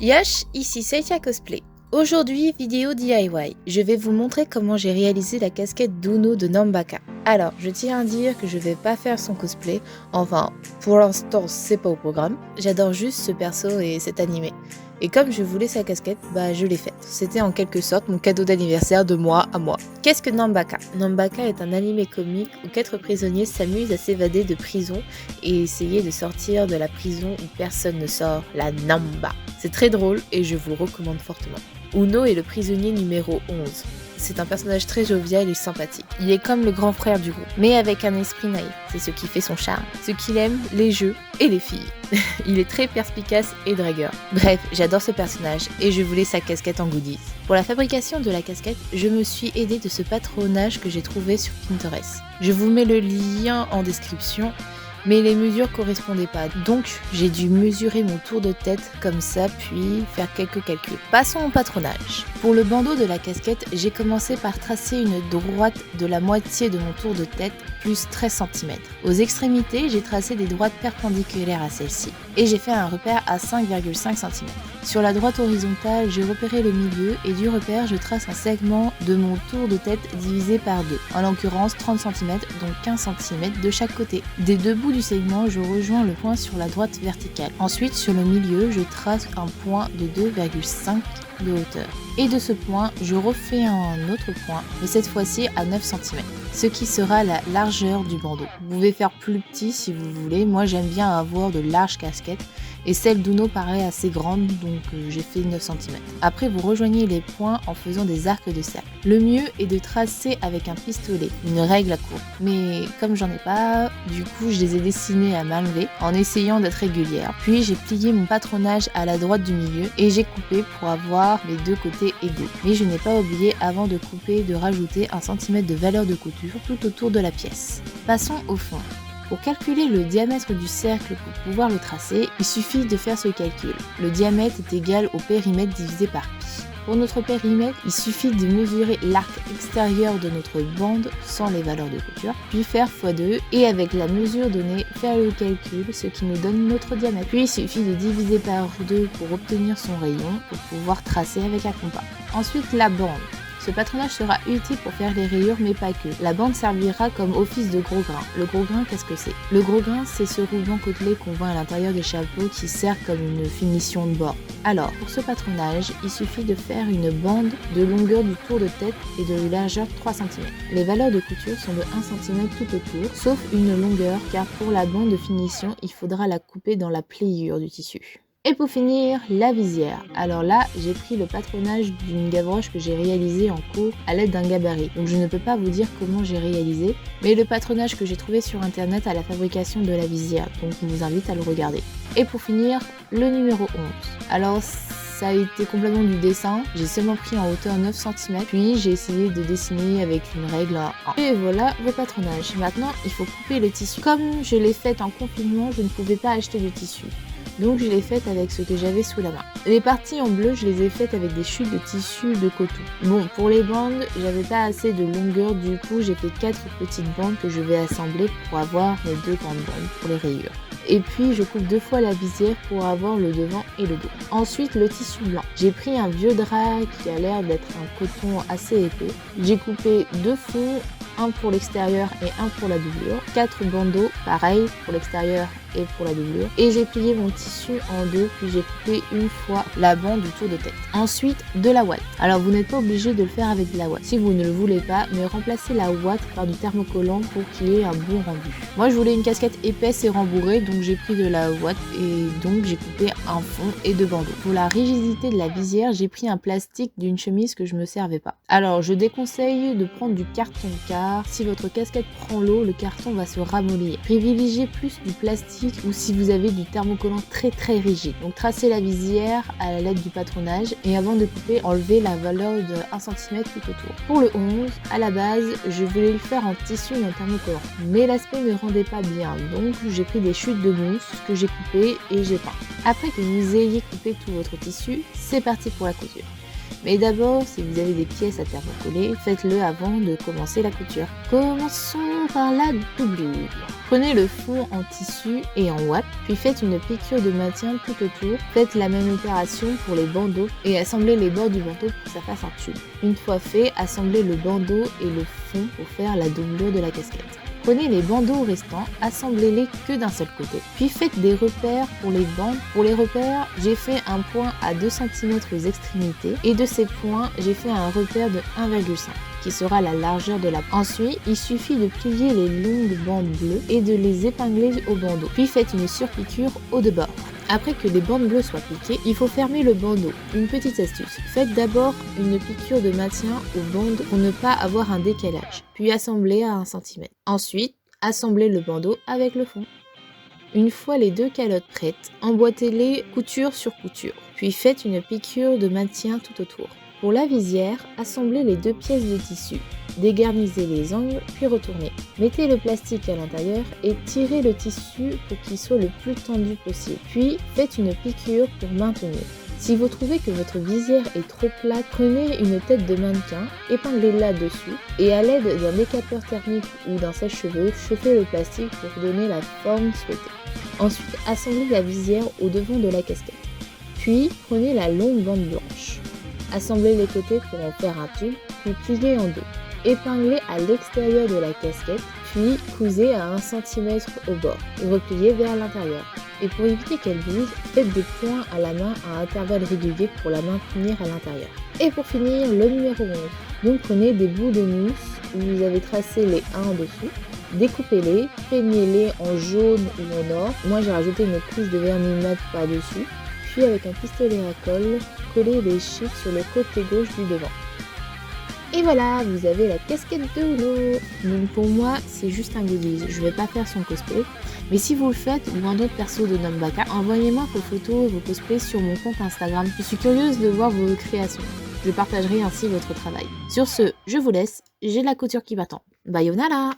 Yosh, ici Seiya Cosplay. Aujourd'hui, vidéo DIY. Je vais vous montrer comment j'ai réalisé la casquette d'Uno de Nanbaka. Alors, je tiens à dire que je vais pas faire son cosplay. Enfin, pour l'instant, c'est pas au programme. J'adore juste ce perso et cet animé. Et comme je voulais sa casquette, je l'ai faite. C'était en quelque sorte mon cadeau d'anniversaire de moi à moi. Qu'est-ce que Nanbaka? Nanbaka est un animé comique où 4 prisonniers s'amusent à s'évader de prison et essayer de sortir de la prison où personne ne sort, la Namba. C'est très drôle et je vous le recommande fortement. Uno est le prisonnier numéro 11. C'est un personnage très jovial et sympathique. Il est comme le grand frère du groupe, mais avec un esprit naïf. C'est ce qui fait son charme. Ce qu'il aime, les jeux et les filles. Il est très perspicace et dragueur. Bref, j'adore ce personnage et je voulais sa casquette en goodies. Pour la fabrication de la casquette, je me suis aidée de ce patronage que j'ai trouvé sur Pinterest. Je vous mets le lien en description. Mais les mesures correspondaient pas, donc j'ai dû mesurer mon tour de tête comme ça, puis faire quelques calculs. Passons au patronage. Pour le bandeau de la casquette, j'ai commencé par tracer une droite de la moitié de mon tour de tête, plus 13 cm. Aux extrémités, j'ai tracé des droites perpendiculaires à celle-ci, et j'ai fait un repère à 5,5 cm. Sur la droite horizontale, j'ai repéré le milieu, et du repère, je trace un segment de mon tour de tête divisé par 2, en l'occurrence 30 cm, donc 15 cm de chaque côté. Des deux bouts du segment, je rejoins le point sur la droite verticale. Ensuite, sur le milieu, je trace un point de 2,5 de hauteur. Et de ce point, je refais un autre point, mais cette fois-ci à 9 cm, ce qui sera la largeur du bandeau. Vous pouvez faire plus petit si vous voulez, moi j'aime bien avoir de larges casquettes, et celle d'Uno paraît assez grande, donc j'ai fait 9 cm. Après, vous rejoignez les points en faisant des arcs de cercle. Le mieux est de tracer avec un pistolet, une règle à courbe. Mais comme j'en ai pas, du coup je les ai dessinés à main levée, en essayant d'être régulière. Puis j'ai plié mon patronage à la droite du milieu, et j'ai coupé pour avoir les deux côtés égaux. Mais je n'ai pas oublié avant de couper de rajouter 1 cm de valeur de couture tout autour de la pièce. Passons au fond. Pour calculer le diamètre du cercle pour pouvoir le tracer, il suffit de faire ce calcul. Le diamètre est égal au périmètre divisé par pi. Pour notre périmètre, il suffit de mesurer l'arc extérieur de notre bande sans les valeurs de couture, puis faire x2 et avec la mesure donnée, faire le calcul, ce qui nous donne notre diamètre. Puis il suffit de diviser par 2 pour obtenir son rayon pour pouvoir tracer avec un compas. Ensuite, la bande. Ce patronage sera utile pour faire les rayures mais pas que. La bande servira comme office de gros grain. Le gros grain, qu'est-ce que c'est? Le gros grain, c'est ce ruban côtelé qu'on voit à l'intérieur des chapeaux qui sert comme une finition de bord. Alors, pour ce patronage, il suffit de faire une bande de longueur du tour de tête et de largeur 3 cm. Les valeurs de couture sont de 1 cm tout autour, sauf une longueur, car pour la bande de finition, il faudra la couper dans la pliure du tissu. Et pour finir, la visière. Alors là, j'ai pris le patronage d'une gavroche que j'ai réalisé en cours à l'aide d'un gabarit. Donc je ne peux pas vous dire comment j'ai réalisé, mais le patronage que j'ai trouvé sur internet à la fabrication de la visière. Donc je vous invite à le regarder. Et pour finir, le numéro 11. Alors ça a été complètement du dessin. J'ai seulement pris en hauteur 9 cm, puis j'ai essayé de dessiner avec une règle à 1. Et voilà vos patronages. Maintenant, il faut couper le tissu. Comme je l'ai fait en confinement, je ne pouvais pas acheter de tissu. Donc je l'ai faite avec ce que j'avais sous la main. Les parties en bleu, je les ai faites avec des chutes de tissu de coton. Bon, pour les bandes, j'avais pas assez de longueur, du coup j'ai fait 4 petites bandes que je vais assembler pour avoir mes 2 grandes bandes pour les rayures. Et puis je coupe 2 fois la visière pour avoir le devant et le dos. Ensuite le tissu blanc. J'ai pris un vieux drap qui a l'air d'être un coton assez épais. J'ai coupé 2 fonds, un pour l'extérieur et un pour la doublure. 4 bandeaux, pareil pour l'extérieur et pour la doublure. Et j'ai plié mon tissu en deux, puis j'ai coupé une fois la bande du tour de tête. Ensuite, de la ouate. Alors vous n'êtes pas obligé de le faire avec de la ouate si vous ne le voulez pas, mais remplacez la ouate par du thermocollant pour qu'il y ait un bon rendu. Moi je voulais une casquette épaisse et rembourrée, donc j'ai pris de la ouate et donc j'ai coupé un fond et 2 bandeaux. Pour la rigidité de la visière, j'ai pris un plastique d'une chemise que je me servais pas. Alors je déconseille de prendre du carton car si votre casquette prend l'eau, le carton va se ramollir. Privilégiez plus du plastique ou si vous avez du thermocollant très rigide. Donc tracez la visière à l'aide du patronage et avant de couper, enlevez la valeur de 1 cm tout autour. Pour le 11, à la base, je voulais le faire en tissu et en thermocollant, mais l'aspect ne rendait pas bien, donc j'ai pris des chutes de mousse que j'ai coupées et j'ai peint. Après que vous ayez coupé tout votre tissu, c'est parti pour la couture. Mais d'abord, si vous avez des pièces à thermocoller, faites-le avant de commencer la couture. Commençons par la doublure. Prenez le fond en tissu et en watt, puis faites une piqûre de maintien tout autour. Faites la même opération pour les bandeaux et assemblez les bords du bandeau pour que ça fasse un tube. Une fois fait, assemblez le bandeau et le fond pour faire la doublure de la casquette. Prenez les bandeaux restants, assemblez-les que d'un seul côté, puis faites des repères pour les bandes. Pour les repères, j'ai fait un point à 2 cm aux extrémités et de ces points, j'ai fait un repère de 1,5 qui sera la largeur de la bande. Ensuite, il suffit de plier les longues bandes bleues et de les épingler au bandeau, puis faites une surpiqûre au debord. Après que les bandes bleues soient piquées, il faut fermer le bandeau. Une petite astuce, faites d'abord une piqûre de maintien aux bandes pour ne pas avoir un décalage, puis assemblez à 1 cm. Ensuite, assemblez le bandeau avec le fond. Une fois les 2 calottes prêtes, emboîtez-les couture sur couture, puis faites une piqûre de maintien tout autour. Pour la visière, assemblez les 2 pièces de tissu, dégarnissez les angles, puis retournez. Mettez le plastique à l'intérieur et tirez le tissu pour qu'il soit le plus tendu possible. Puis faites une piqûre pour maintenir. Si vous trouvez que votre visière est trop plate, prenez une tête de mannequin, épinglez-la dessus et à l'aide d'un décapeur thermique ou d'un sèche-cheveux, chauffez le plastique pour donner la forme souhaitée. Ensuite, assemblez la visière au devant de la casquette. Puis prenez la longue bande blanche. Assemblez les côtés pour en faire un tube, puis pliez en deux. Épinglez à l'extérieur de la casquette, puis cousez à 1 cm au bord, repliez vers l'intérieur. Et pour éviter qu'elle bouge, faites des points à la main à intervalles réguliers pour la maintenir à l'intérieur. Et pour finir, le numéro 11. Donc prenez des bouts de mousse où vous avez tracé les 1 en dessous, découpez-les, peignez-les en jaune ou en or. Moi j'ai rajouté une couche de vernis mat par-dessus. Puis avec un pistolet à colle, collez les chiffres sur le côté gauche du devant. Et voilà, vous avez la casquette de Uno. Donc pour moi, c'est juste un goodies. Je vais pas faire son cosplay. Mais si vous le faites, ou un autre perso de Nombaka, envoyez-moi vos photos, vos cosplays sur mon compte Instagram. Je suis curieuse de voir vos créations. Je partagerai ainsi votre travail. Sur ce, je vous laisse. J'ai de la couture qui m'attend. Bayonara!